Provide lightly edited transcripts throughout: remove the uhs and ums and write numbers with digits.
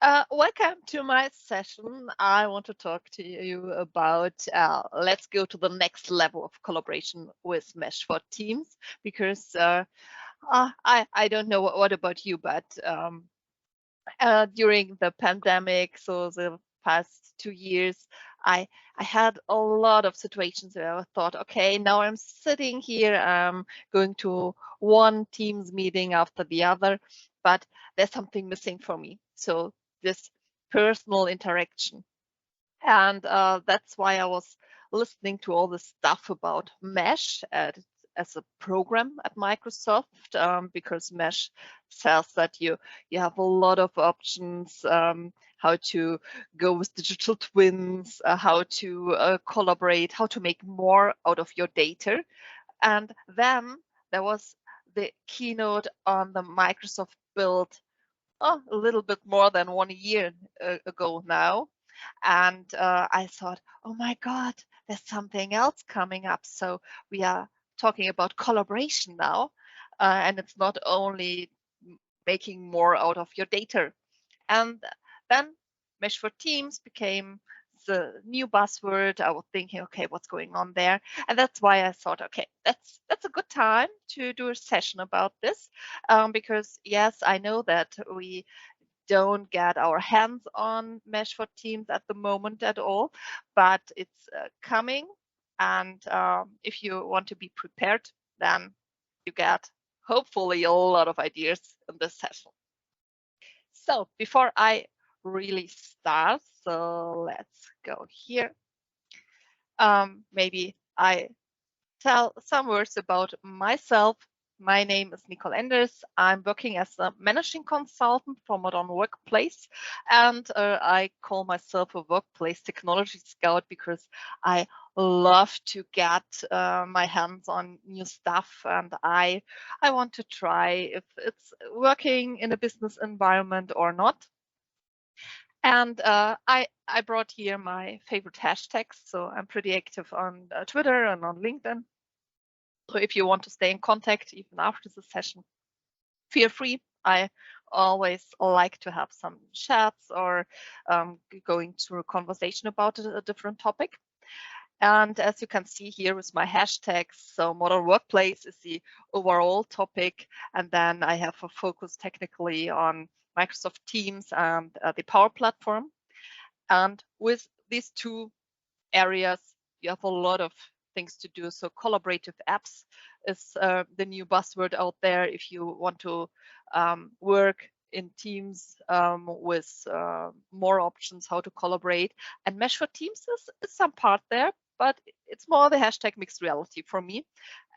Welcome to my session. I want to talk to you about let's go to the next level of collaboration with Mesh for Teams because I don't know what about you, but during the pandemic, so the past 2 years, I had a lot of situations where I thought, okay, now I'm sitting here, I'm going to one Teams meeting after the other, but there's something missing for me. So this personal interaction. And that's why I was listening to all the stuff about Mesh as a program at Microsoft, because Mesh says that you have a lot of options, how to go with digital twins, how to collaborate, how to make more out of your data. And then there was the keynote on the Microsoft build, a little bit more than 1 year ago now. And I thought, oh my God, there's something else coming up. So we are talking about collaboration now. And it's not only making more out of your data. And then Mesh for Teams became the new buzzword. I was thinking, okay, what's going on there? And that's why I thought, okay, that's a good time to do a session about this, because yes, I know that we don't get our hands on Mesh for Teams at the moment at all, but it's coming. And if you want to be prepared, then you get hopefully a lot of ideas in this session. So before I really start, so let's go here. Maybe I tell some words about myself. My name is Nicole Enders. I'm working as a managing consultant for Modern Workplace, and I call myself a workplace technology scout because I love to get my hands on new stuff, and I want to try if it's working in a business environment or not. And I brought here my favorite hashtags, so I'm pretty active on Twitter and on LinkedIn. So if you want to stay in contact even after the session, feel free. I always like to have some chats or going through a conversation about a different topic. And as you can see here with my hashtags, so modern workplace is the overall topic. And then I have a focus technically on Microsoft Teams and the Power Platform. And with these two areas, you have a lot of things to do. So collaborative apps is the new buzzword out there if you want to work in teams with more options how to collaborate. And Mesh for Teams is some part there, but it's more the hashtag mixed reality for me.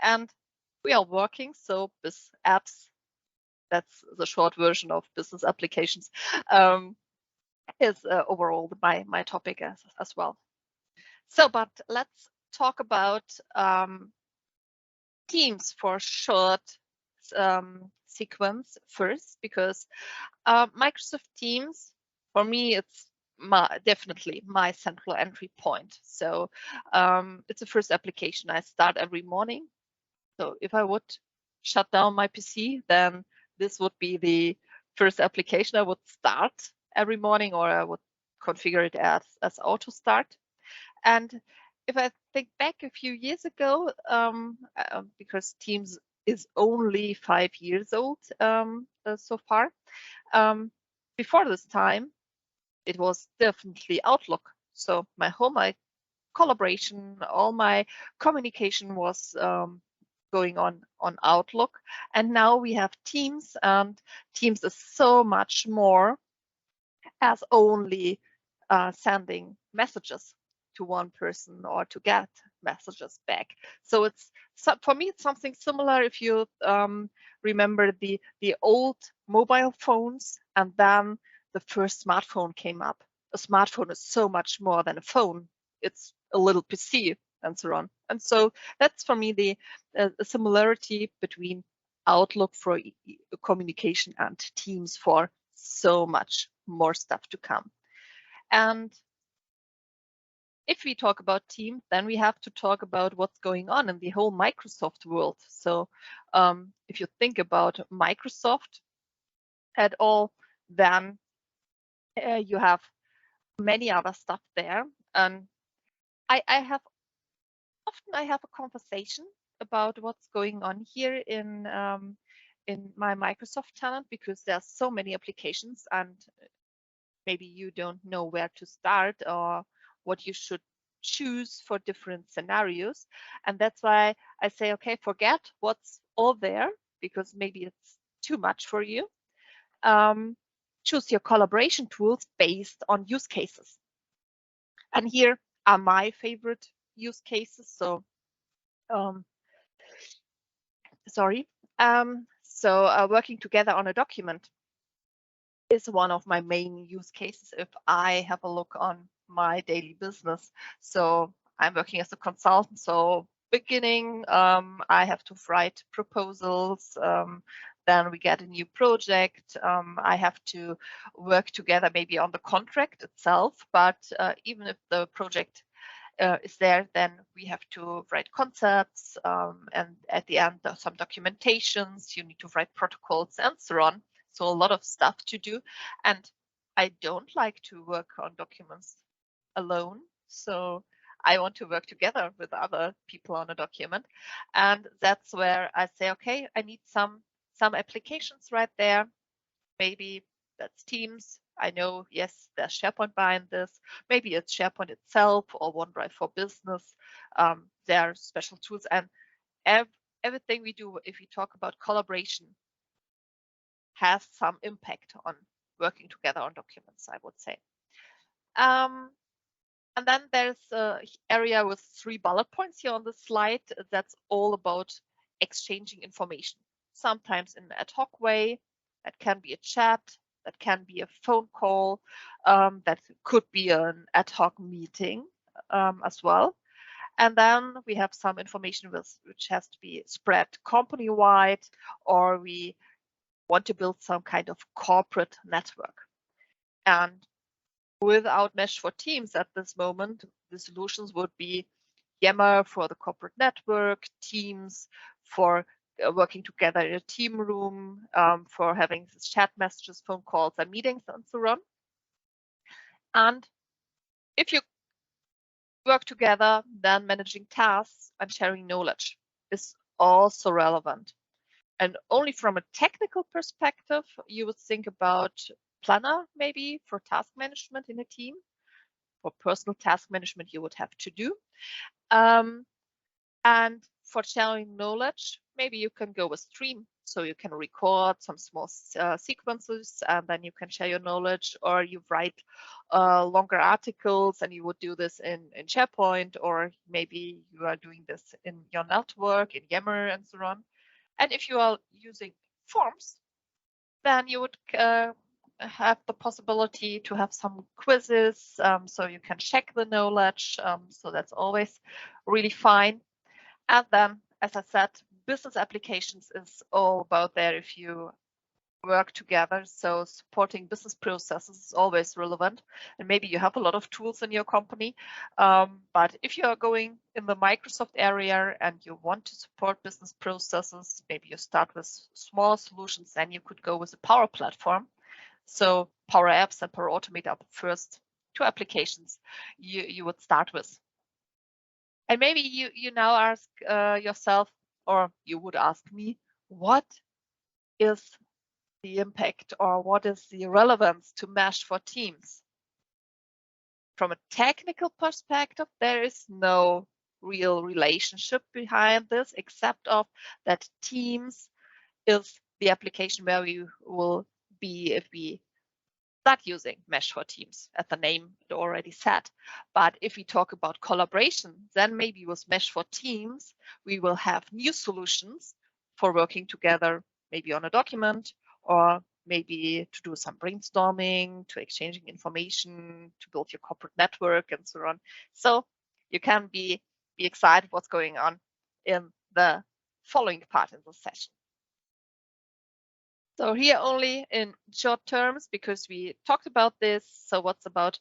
And we are working, so biz apps, that's the short version of business applications, is overall my topic as well. So, but let's talk about Teams for short sequence first, because Microsoft Teams, for me, it's definitely my central entry point. So it's the first application I start every morning. So if I would shut down my PC, then this would be the first application I would start every morning, or I would configure it as auto start. And if I think back a few years ago, because Teams is only 5 years old so far, before this time, it was definitely Outlook. So my collaboration, all my communication was going on Outlook. And now we have Teams, and Teams is so much more as only sending messages to one person or to get messages back. So for me, it's something similar if you remember the old mobile phones, and then the first smartphone came up. A smartphone is so much more than a phone. It's a little PC and so on. And so that's for me the similarity between Outlook for communication and Teams for so much more stuff to come. And if we talk about Teams, then we have to talk about what's going on in the whole Microsoft world. So if you think about Microsoft at all, then You have many other stuff there. And I have often I have a conversation about what's going on here in my Microsoft tenant, because there's so many applications and maybe you don't know where to start or what you should choose for different scenarios. And that's why I say, okay, forget what's all there, because maybe it's too much for you. Choose your collaboration tools based on use cases. And here are my favorite use cases. So, sorry. Working together on a document is one of my main use cases if I have a look on my daily business. So I'm working as a consultant. So beginning, I have to write proposals. Then we get a new project. I have to work together maybe on the contract itself. But even if the project is there, then we have to write concepts, and at the end there's some documentations, you need to write protocols and so on. So a lot of stuff to do, and I don't like to work on documents alone, so I want to work together with other people on a document. And that's where I say, okay, I need some applications right there. Maybe that's Teams. I know, yes, there's SharePoint behind this. Maybe it's SharePoint itself or OneDrive for Business. There are special tools, and everything we do, if we talk about collaboration, has some impact on working together on documents, I would say. And then there's an area with 3 bullet points here on the slide. That's all about exchanging information, sometimes in an ad hoc way. That can be a chat, that can be a phone call, that could be an ad hoc meeting as well. And then we have some information which has to be spread company-wide, or we want to build some kind of corporate network. And without Mesh for Teams at this moment, the solutions would be Yammer for the corporate network, Teams for working together in a team room, for having chat messages, phone calls, and meetings, and so on. And if you work together, then managing tasks and sharing knowledge is also relevant. And only from a technical perspective, you would think about Planner maybe for task management in a team. For personal task management, you would have to do. And for sharing knowledge, maybe you can go with Stream. So you can record some small sequences, and then you can share your knowledge, or you write longer articles and you would do this in SharePoint, or maybe you are doing this in your network, in Yammer and so on. And if you are using forms, then you would have the possibility to have some quizzes, so you can check the knowledge. So that's always really fine. And then, as I said, business applications is all about there if you work together. So supporting business processes is always relevant. And maybe you have a lot of tools in your company. But if you are going in the Microsoft area and you want to support business processes, maybe you start with small solutions, and you could go with a Power Platform. So Power Apps and Power Automate are the first 2 applications you would start with. And maybe you now ask yourself, or you would ask me, what is the impact, or what is the relevance to Mesh for Teams? From a technical perspective, there is no real relationship behind this, except of that Teams is the application where we will be if we start using Mesh for Teams, as the name it already said. But if we talk about collaboration, then maybe with Mesh for Teams, we will have new solutions for working together, maybe on a document, or maybe to do some brainstorming, to exchanging information, to build your corporate network, and so on. So you can be excited what's going on in the following part in the session. So here only in short terms, because we talked about this. So what's about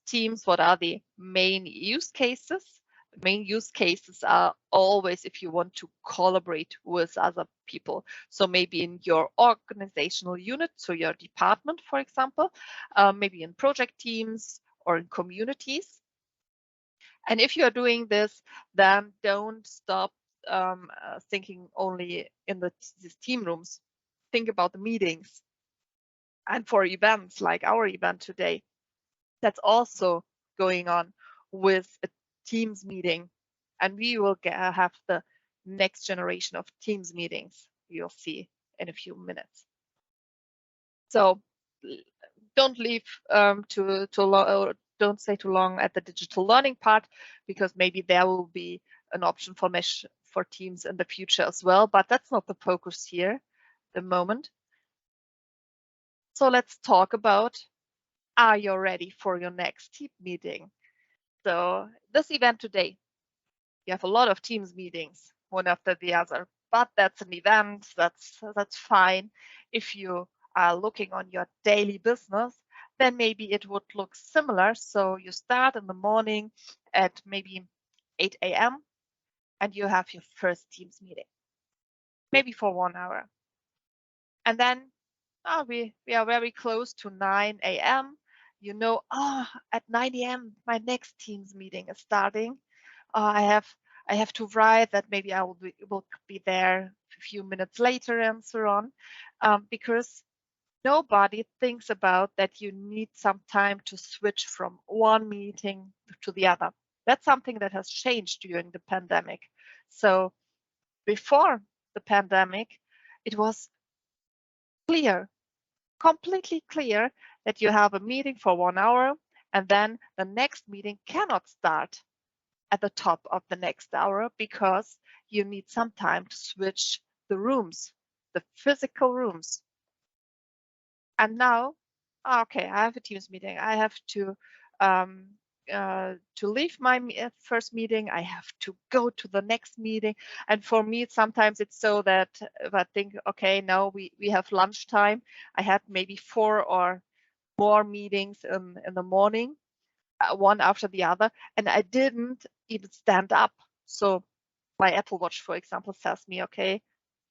Teams? What are the main use cases? main use cases are always if you want to collaborate with other people. So maybe in your organizational unit, so your department, for example, maybe in project teams or in communities. And if you're doing this, then don't stop thinking only in these team rooms. Think about the meetings. And for events like our event today, that's also going on with a Teams meeting. And we will have the next generation of Teams meetings you'll see in a few minutes. So don't leave too long, don't stay too long at the digital learning part, because maybe there will be an option for mesh for Teams in the future as well, but that's not the focus here at the moment. So let's talk about, are you ready for your next team meeting? So this event today, you have a lot of Teams meetings, one after the other, but that's an event, that's fine. If you are looking on your daily business, then maybe it would look similar. So you start in the morning at maybe 8 a.m. and you have your first Teams meeting, maybe for 1 hour. And then we are very close to 9 a.m. You know, at 9 a.m. my next Teams meeting is starting. I have to write that maybe I will be there a few minutes later and so on, because nobody thinks about that you need some time to switch from one meeting to the other. That's something that has changed during the pandemic. So before the pandemic, it was clear, completely clear, that you have a meeting for 1 hour and then the next meeting cannot start at the top of the next hour because you need some time to switch the rooms, the physical rooms. And now, okay, I have a Teams meeting. I have to leave my first meeting. I have to go to the next meeting. And for me, sometimes it's so that if I think, okay, now we have lunchtime. I had maybe 4 or more meetings in the morning, one after the other, and I didn't even stand up. So my Apple Watch, for example, says me, okay,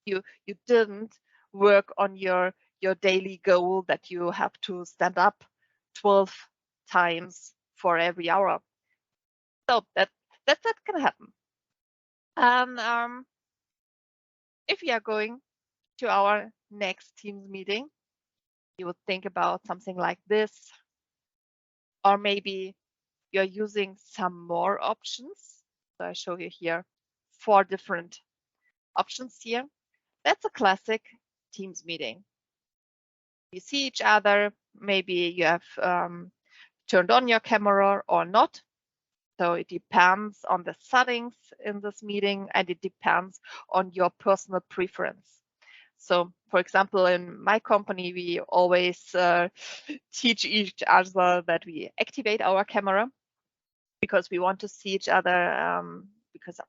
you didn't work on your daily goal that you have to stand up 12 times for every hour. So that can happen. And if we are going to our next Teams meeting, you would think about something like this, or maybe you're using some more options. So I show you here 4 different options here. That's a classic Teams meeting. You see each other, maybe you have turned on your camera or not. So it depends on the settings in this meeting, and it depends on your personal preference. So for example, in my company, we always teach each other that we activate our camera because we want to see each other, because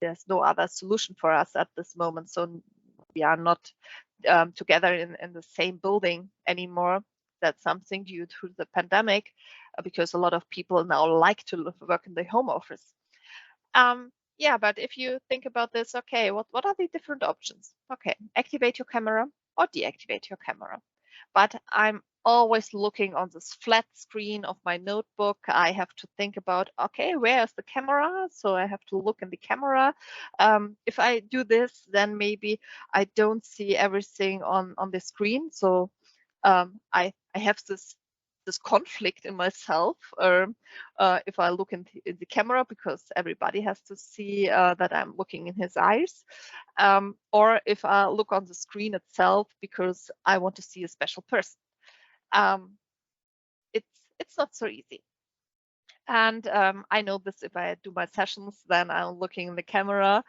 there's no other solution for us at this moment. So we are not together in the same building anymore. That's something due to the pandemic, because a lot of people now like to work in the home office. Yeah, but if you think about this, okay, what are the different options? Okay, activate your camera or deactivate your camera. But I'm always looking on this flat screen of my notebook. I have to think about, okay, where is the camera? So I have to look in the camera. If I do this, then maybe I don't see everything on the screen. So I have this conflict in myself, if I look in the camera, because everybody has to see that I'm looking in his eyes, or if I look on the screen itself because I want to see a special person. It's not so easy. And I know this, if I do my sessions, then I'm looking in the camera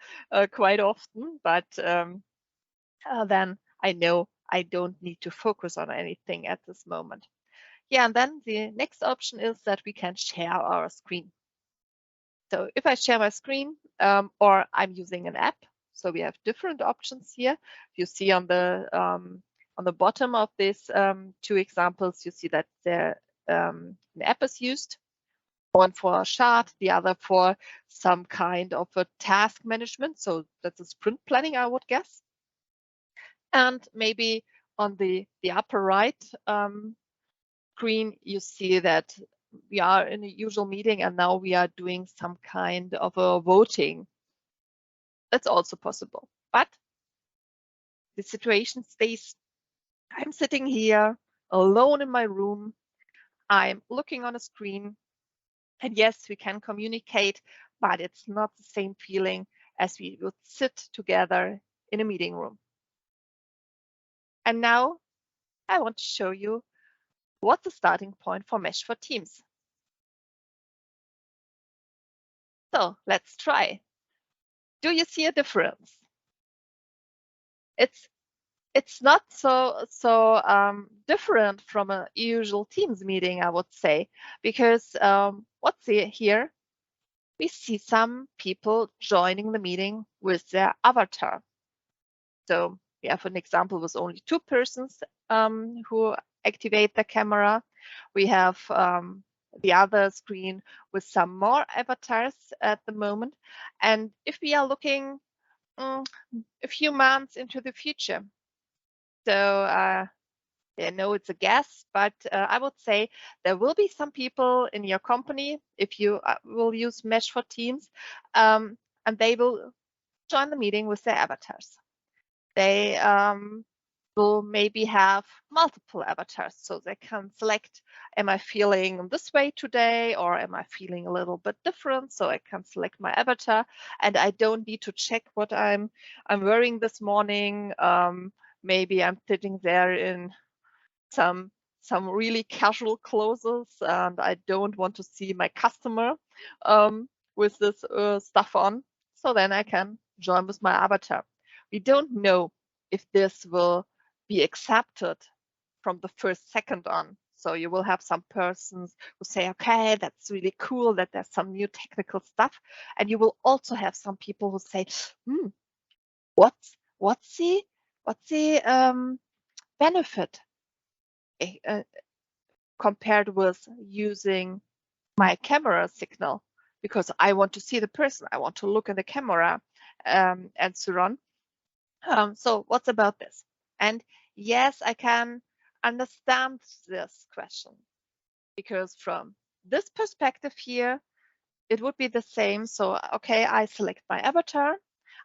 quite often, but then I know I don't need to focus on anything at this moment. Yeah, and then the next option is that we can share our screen. So if I share my screen, or I'm using an app, so we have different options here. You see on the bottom of these 2 examples, you see that there an app is used, one for a chart, the other for some kind of a task management. So that's a sprint planning, I would guess. And maybe on the upper right screen, you see that we are in a usual meeting and now we are doing some kind of a voting. That's also possible. But the situation stays. I'm sitting here alone in my room. I'm looking on a screen. And yes, we can communicate, but it's not the same feeling as we would sit together in a meeting room. And now I want to show you what's the starting point for Mesh for Teams. So let's try. Do you see a difference? It's not so different from a usual Teams meeting, I would say, because what's here? We see some people joining the meeting with their avatar. So we have an example with only 2 persons who activate the camera. We have the other screen with some more avatars at the moment. And if we are looking a few months into the future, so I know it's a guess, but I would say there will be some people in your company, if you will use Mesh for Teams, and they will join the meeting with their avatars. They will maybe have multiple avatars, so they can select, am I feeling this way today, or am I feeling a little bit different? So I can select my avatar, and I don't need to check what I'm wearing this morning. Maybe I'm sitting there in some really casual clothes, and I don't want to see my customer with this stuff on. So then I can join with my avatar. We don't know if this will be accepted from the first second on. So you will have some persons who say, okay, that's really cool that there's some new technical stuff. And you will also have some people who say, what's the benefit compared with using my camera signal, because I want to see the person, I want to look in the camera and so on. So what's about this? And yes, I can understand this question, because from this perspective here, it would be the same. So, okay, I select my avatar,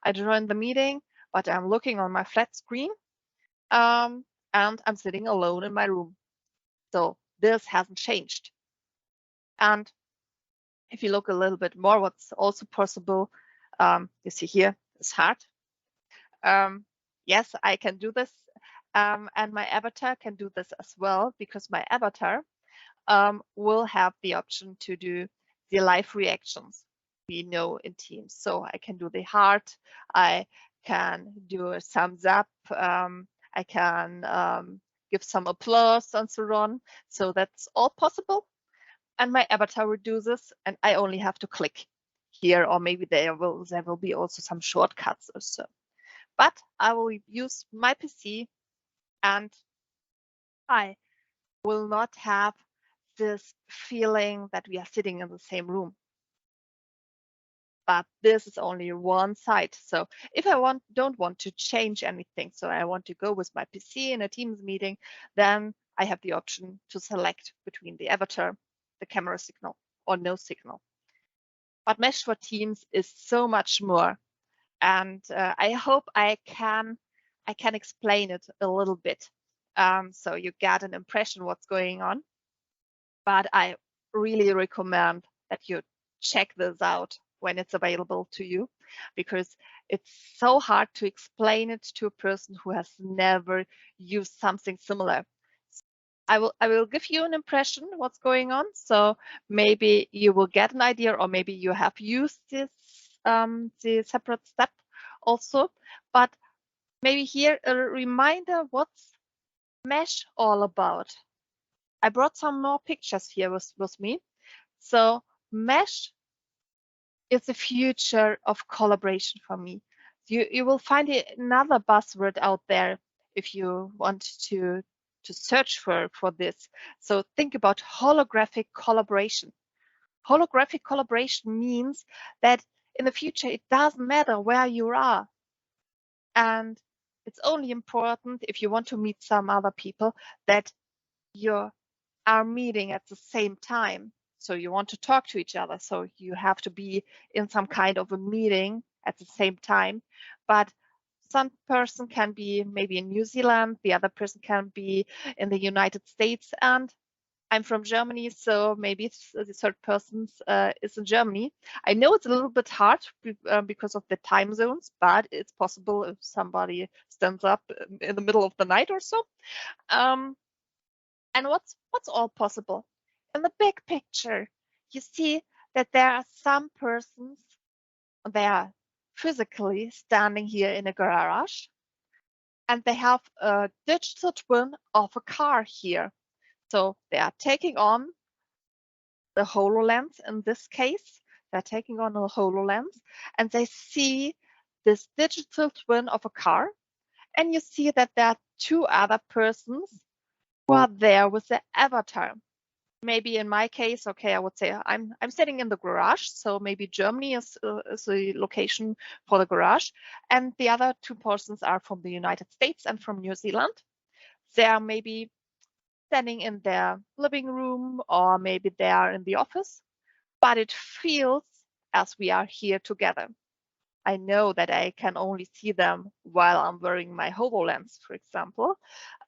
I join the meeting, but I'm looking on my flat screen and I'm sitting alone in my room. So this hasn't changed. And if you look a little bit more, what's also possible, you see here is heart. Yes, I can do this. And my avatar can do this as well, because my avatar will have the option to do the live reactions we know in Teams. So I can do the heart, I can do a thumbs up, I can give some applause and so on. So that's all possible. And my avatar will do this, and I only have to click here, or maybe there will be also some shortcuts or so. But I will use my PC, and I will not have this feeling that we are sitting in the same room. But this is only one side. So if I don't want to change anything, so I want to go with my PC in a Teams meeting, then I have the option to select between the avatar, the camera signal, or no signal. But Mesh for Teams is so much more. And I hope I can explain it a little bit, so you get an impression what's going on. But I really recommend that you check this out when it's available to you, because it's so hard to explain it to a person who has never used something similar. I will give you an impression what's going on, so maybe you will get an idea, or maybe you have used this the separate step also. But maybe here a reminder, what's Mesh all about? I brought some more pictures here with me. So Mesh is the future of collaboration for me. You will find another buzzword out there if you want to search for this. So think about holographic collaboration. Holographic collaboration means that in the future, it doesn't matter where you are. And it's only important if you want to meet some other people that you are meeting at the same time. So you want to talk to each other. So you have to be in some kind of a meeting at the same time. But some person can be maybe in New Zealand, the other person can be in the United States, and I'm from Germany, so maybe the third person is in Germany. I know it's a little bit hard because of the time zones, but it's possible if somebody stands up in the middle of the night or so. And what's all possible? In the big picture, you see that there are some persons, they are physically standing here in a garage, and they have a digital twin of a car here. So they are taking on the HoloLens in this case. They're taking on a HoloLens and they see this digital twin of a car. And you see that there are two other persons who are there with the avatar. Maybe in my case, okay, I would say I'm sitting in the garage, so maybe Germany is the location for the garage, and the other two persons are from the United States and from New Zealand. They are maybe standing in their living room or maybe they are in the office, but it feels as we are here together. I know that I can only see them while I'm wearing my HoloLens, for example,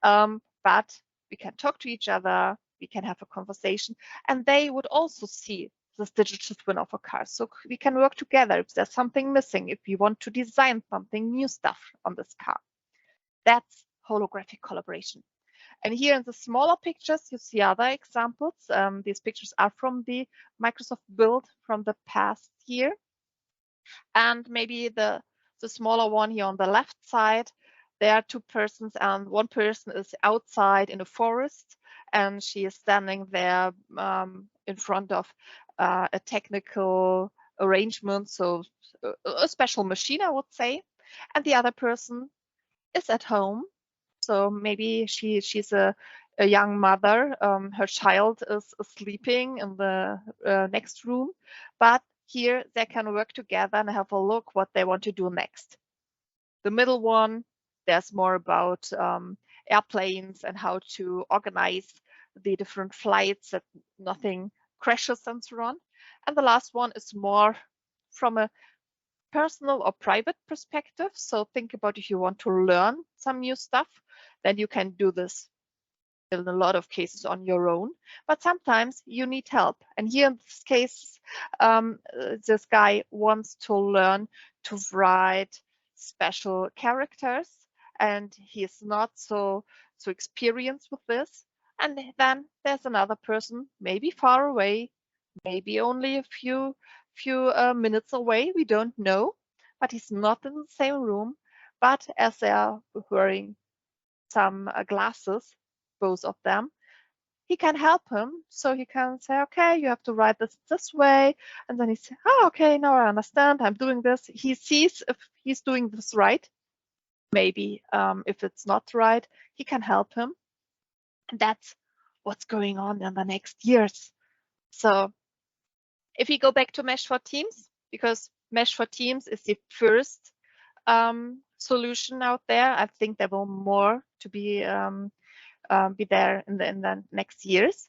but we can talk to each other, we can have a conversation, and they would also see this digital twin of a car. So we can work together if there's something missing, if we want to design something new stuff on this car. That's holographic collaboration. And here in the smaller pictures, you see other examples. These pictures are from the Microsoft build from the past year. And maybe the smaller one here on the left side, there are two persons and one person is outside in a forest and she is standing there in front of a technical arrangement, so a special machine, I would say. And the other person is at home. So maybe she's a young mother. Her child is sleeping in the next room, but here they can work together and have a look what they want to do next. The middle one, there's more about airplanes and how to organize the different flights that nothing crashes and so on. And the last one is more from a personal or private perspective. So think about if you want to learn some new stuff, then you can do this in a lot of cases on your own, but sometimes you need help. And here in this case, this guy wants to learn to write special characters and he's not so experienced with this. And then there's another person, maybe far away, maybe only a few minutes away, we don't know, but he's not in the same room. But as they are wearing some glasses, both of them, he can help him. So he can say, okay, you have to write this way. And then he says, oh, okay, now I understand. I'm doing this. He sees if he's doing this right. Maybe if it's not right, he can help him. And that's what's going on in the next years. So if we go back to Mesh for Teams, because Mesh for Teams is the first solution out there, I think there will more to be there in the next years.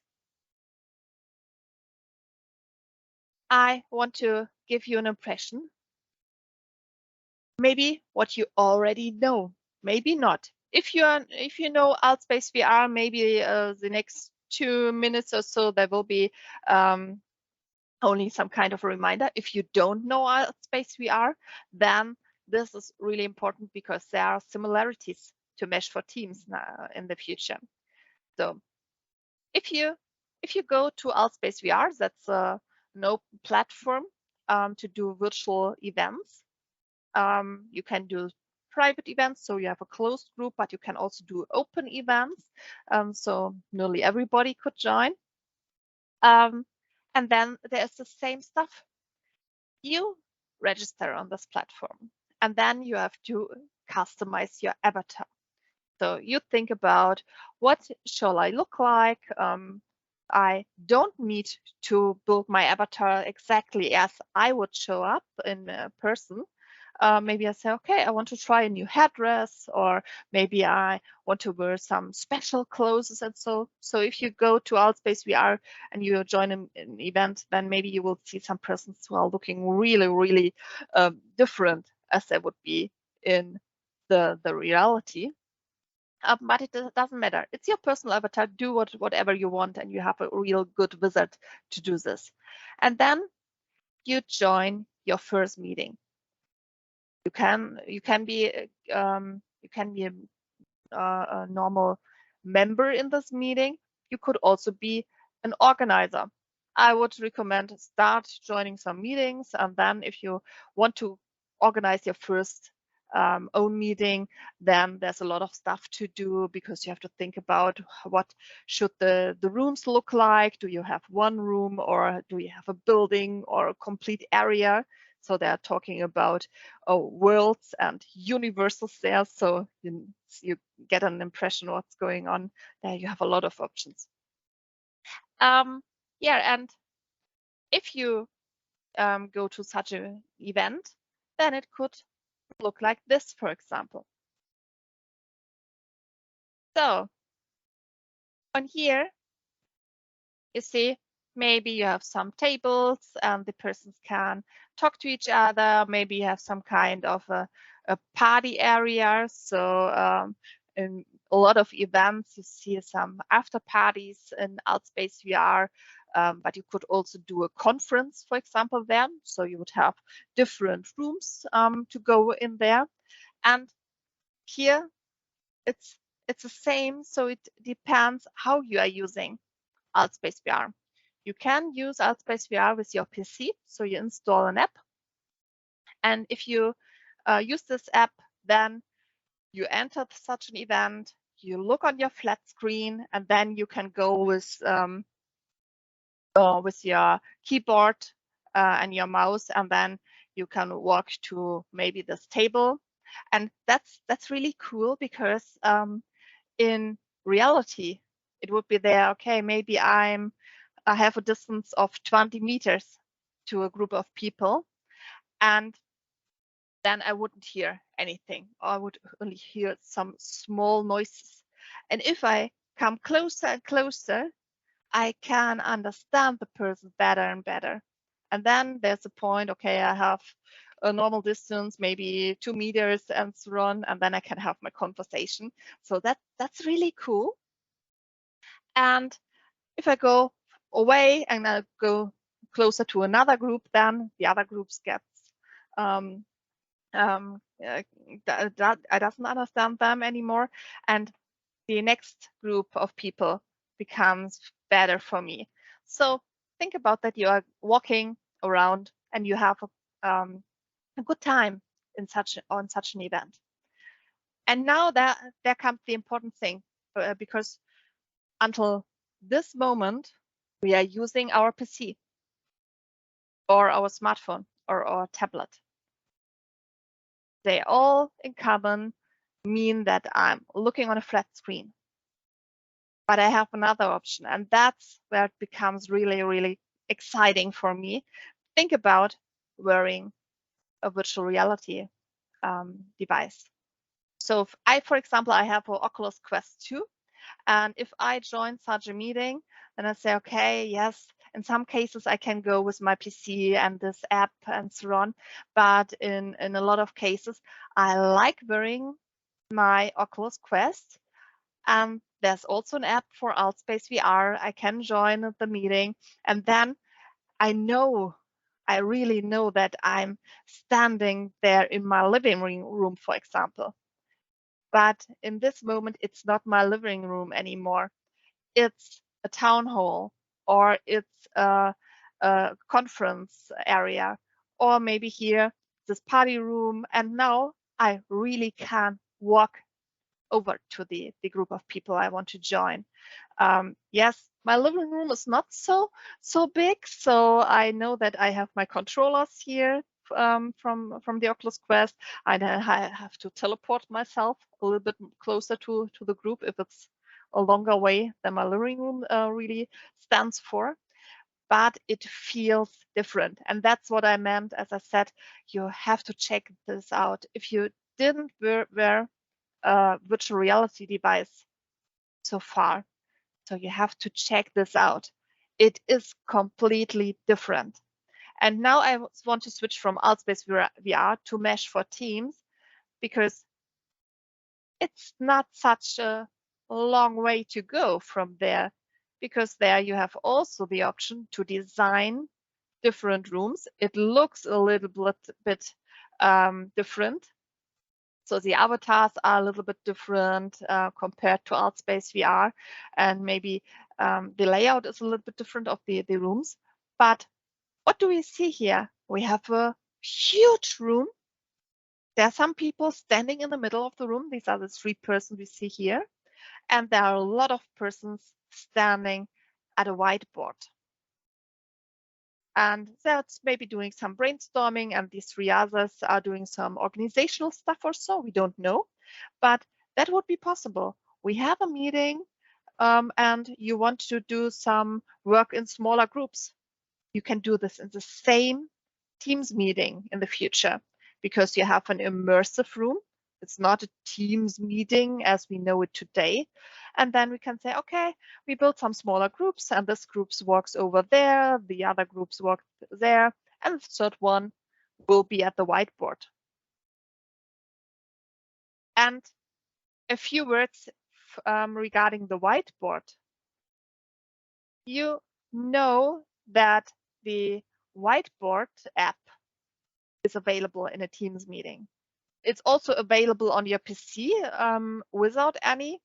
I want to give you an impression. Maybe what you already know, maybe not. If you know AltspaceVR, maybe the next 2 minutes or so there will be only some kind of a reminder. If you don't know AltspaceVR, then this is really important because there are similarities to Mesh for Teams now in the future. So if you go to AltspaceVR, that's an open platform to do virtual events. You can do private events, so you have a closed group, but you can also do open events, so nearly everybody could join. And then there's the same stuff. You register on this platform, and then you have to customize your avatar. So you think about what shall I look like? I don't need to build my avatar exactly as I would show up in person. Maybe I say, okay, I want to try a new headdress, or maybe I want to wear some special clothes. And so if you go to AltspaceVR and you join an event, then maybe you will see some persons who are looking really, really different as they would be in the reality. But it doesn't matter. It's your personal avatar. Do whatever you want, and you have a real good wizard to do this. And then you join your first meeting. You can be a normal member in this meeting. You could also be an organizer. I would recommend start joining some meetings, and then if you want to organize your first own meeting, then there's a lot of stuff to do, because you have to think about what should the rooms look like. Do you have one room, or do you have a building or a complete area? So they're talking about worlds and universes there. So you get an impression of what's going on there. You have a lot of options. Yeah, and if you go to such an event, then it could look like this, for example. So on here, you see, maybe you have some tables and the persons can talk to each other. Maybe you have some kind of a party area. So in a lot of events, you see some after parties in AltspaceVR, but you could also do a conference, for example, there. So you would have different rooms to go in there. And here it's the same. So it depends how you are using AltspaceVR. You can use AltspaceVR with your PC, so you install an app. And if you use this app, then you enter such an event, you look on your flat screen, and then you can go with your keyboard and your mouse, and then you can walk to maybe this table. And that's really cool, because in reality, it would be there, okay, maybe I have a distance of 20 meters to a group of people, and then I wouldn't hear anything, or I would only hear some small noises. And if I come closer and closer, I can understand the person better and better. And then there's a point, okay, I have a normal distance, maybe 2 meters and so on, and then I can have my conversation. So that's really cool. And if I go away and I go closer to another group, then the other groups gets I doesn't understand them anymore, and the next group of people becomes better for me. So think about that. You are walking around and you have a good time on such an event. And now there comes the important thing, because until this moment, we are using our PC or our smartphone or our tablet. They all in common mean that I'm looking on a flat screen. But I have another option, and that's where it becomes really, really exciting for me. Think about wearing a virtual reality device. So if for example, I have an Oculus Quest 2, and if I join such a meeting, then I say, okay, yes, in some cases I can go with my PC and this app and so on. But in a lot of cases, I like wearing my Oculus Quest. And there's also an app for AltspaceVR. I can join the meeting, and then I really know that I'm standing there in my living room, for example. But in this moment, it's not my living room anymore. It's a town hall, or it's a conference area, or maybe here, this party room. And now I really can walk over to the group of people I want to join. Yes, my living room is not so big, so I know that I have my controllers here from the Oculus Quest. I have to teleport myself a little bit closer to the group if it's a longer way than my living room really stands for, but it feels different. And that's what I meant, as I said, you have to check this out. If you didn't wear a virtual reality device so far, so you have to check this out. It is completely different. And now I want to switch from AltspaceVR to Mesh for Teams, because it's not such a long way to go from there, because there you have also the option to design different rooms. It looks a little bit different. So the avatars are a little bit different compared to AltspaceVR, and maybe the layout is a little bit different of the rooms. But what do we see here? We have a huge room. There are some people standing in the middle of the room. These are the 3 persons we see here. And there are a lot of persons standing at a whiteboard. And that's maybe doing some brainstorming, and these 3 others are doing some organizational stuff or so. We don't know, but that would be possible. We have a meeting and you want to do some work in smaller groups. You can do this in the same Teams meeting in the future, because you have an immersive room. It's not a Teams meeting as we know it today. And then we can say, okay, we build some smaller groups, and this group works over there, the other groups work there, and the third one will be at the whiteboard. And a few words regarding the whiteboard. You know that the whiteboard app is available in a Teams meeting. It's also available on your PC without any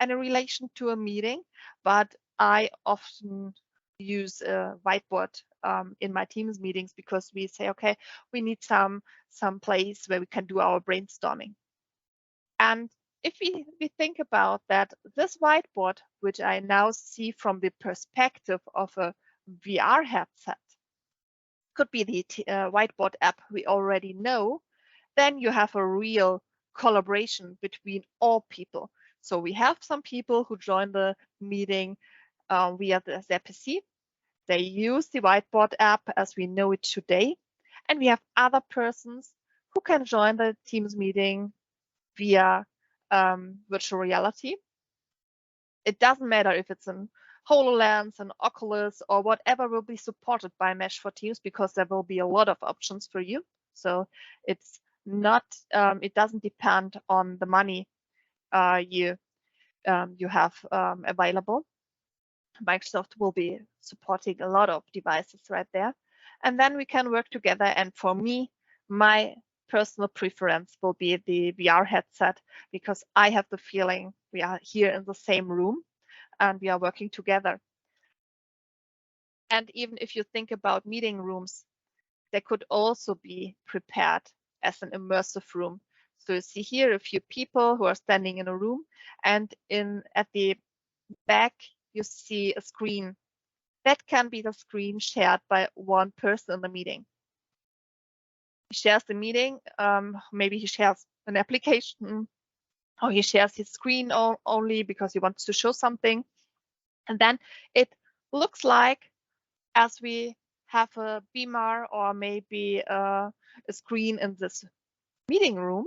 relation to a meeting, but I often use a whiteboard in my Teams meetings, because we say, okay, we need some place where we can do our brainstorming. And if we think about that, this whiteboard, which I now see from the perspective of a VR headset, could be the whiteboard app we already know, then you have a real collaboration between all people. So we have some people who join the meeting via their PC. They use the whiteboard app as we know it today. And we have other persons who can join the Teams meeting via virtual reality. It doesn't matter if it's an HoloLens, an Oculus, or whatever will be supported by Mesh for Teams, because there will be a lot of options for you. So it's not, it doesn't depend on the money you have available. Microsoft will be supporting a lot of devices right there. And then we can work together. And for me, my personal preference will be the VR headset, because I have the feeling we are here in the same room and we are working together. And even if you think about meeting rooms, they could also be prepared as an immersive room. So you see here a few people who are standing in a room, and at the back you see a screen. That can be the screen shared by one person in the meeting. He shares the meeting, maybe he shares an application, or he shares his screen only because he wants to show something. And then it looks like, as we have a beamer or maybe a screen in this meeting room,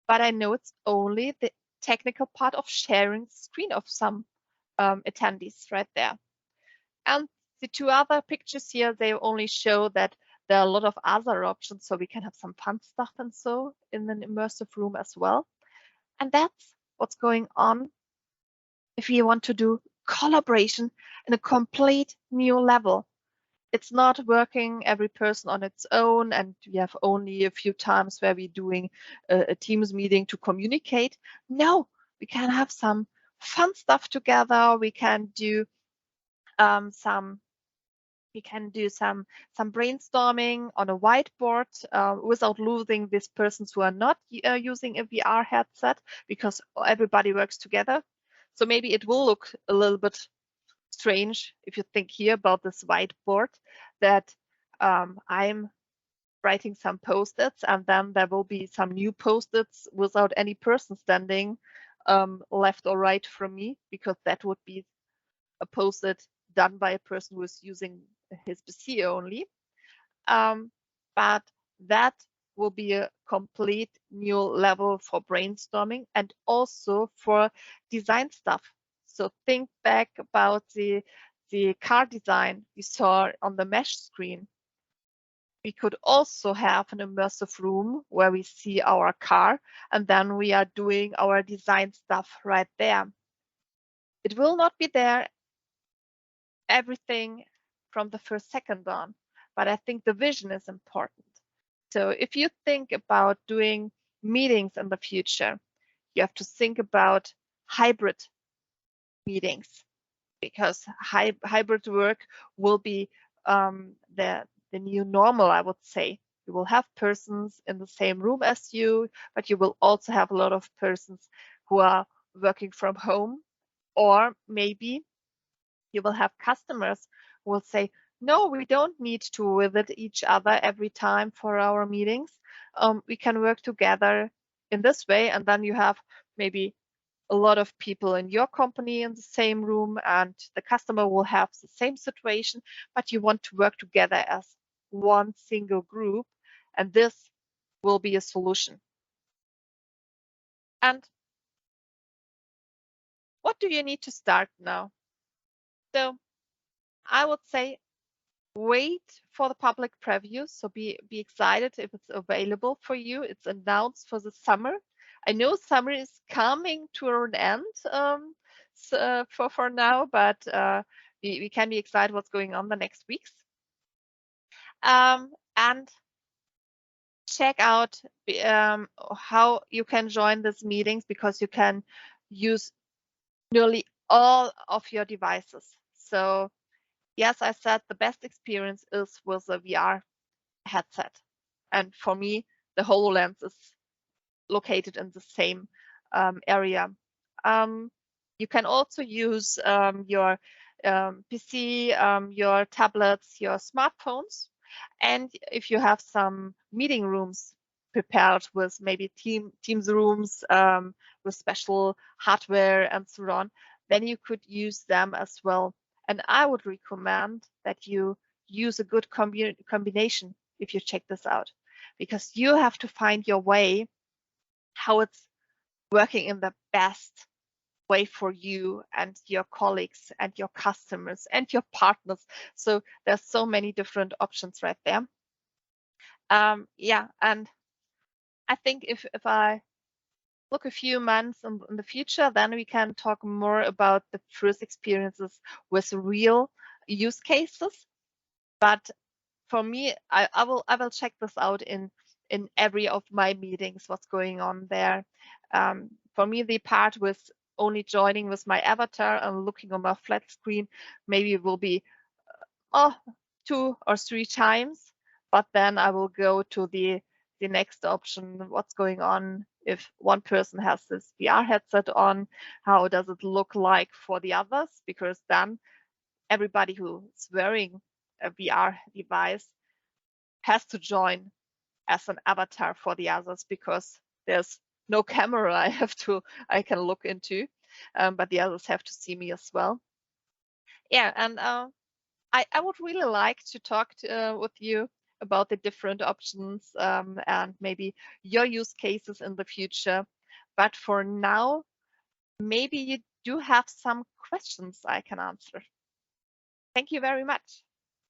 but I know it's only the technical part of sharing the screen of some attendees right there. And the 2 other pictures here, they only show that there are a lot of other options, so we can have some fun stuff and so in an immersive room as well. And that's what's going on if you want to do collaboration in a complete new level. It's not working every person on its own, and we have only a few times where we're doing a Teams meeting to communicate. No, we can have some fun stuff together. We can do some brainstorming on a whiteboard without losing these persons who are not using a VR headset, because everybody works together. So maybe it will look a little bit strange if you think here about this whiteboard, that I'm writing some post-its, and then there will be some new post-its without any person standing left or right from me, because that would be a post-it done by a person who is using his PC only. But that will be a complete new level for brainstorming and also for design stuff. So think back about the car design you saw on the mesh screen. We could also have an immersive room where we see our car, and then we are doing our design stuff right there. It will not be there everything from the first second on, but I think the vision is important. So if you think about doing meetings in the future, you have to think about hybrid meetings, because hybrid work will be the new normal, I would say. You will have persons in the same room as you, but you will also have a lot of persons who are working from home, or maybe you will have customers who will say, no, we don't need to visit each other every time for our meetings. We can work together in this way. And then you have maybe a lot of people in your company in the same room, and the customer will have the same situation, but you want to work together as one single group. And this will be a solution. And what do you need to start now? So I would say wait for the public preview. So be excited if it's available for you. It's announced for the summer. I know summer is coming to an end for now, but we can be excited what's going on the next weeks. And check out how you can join these meetings, because you can use nearly all of your devices. So yes, I said the best experience is with a VR headset. And for me, the HoloLens is located in the same area. You can also use your PC, your tablets, your smartphones. And if you have some meeting rooms prepared with maybe Teams rooms with special hardware and so on, then you could use them as well. And I would recommend that you use a good combination if you check this out, because you have to find your way how it's working in the best way for you and your colleagues and your customers and your partners. So there's so many different options right there. Yeah, and I think if I look a few months in the future, then we can talk more about the first experiences with real use cases. But for me, I will check this out in every of my meetings, what's going on there. For me, the part with only joining with my avatar and looking on my flat screen, maybe it will be 2 or 3 times, but then I will go to the next option, what's going on if one person has this VR headset on, how does it look like for the others? Because then everybody who's wearing a VR device has to join as an avatar for the others, because there's no camera I can look into, but the others have to see me as well. Yeah, and I would really like to talk with you about the different options and maybe your use cases in the future. But for now, maybe you do have some questions I can answer. Thank you very much.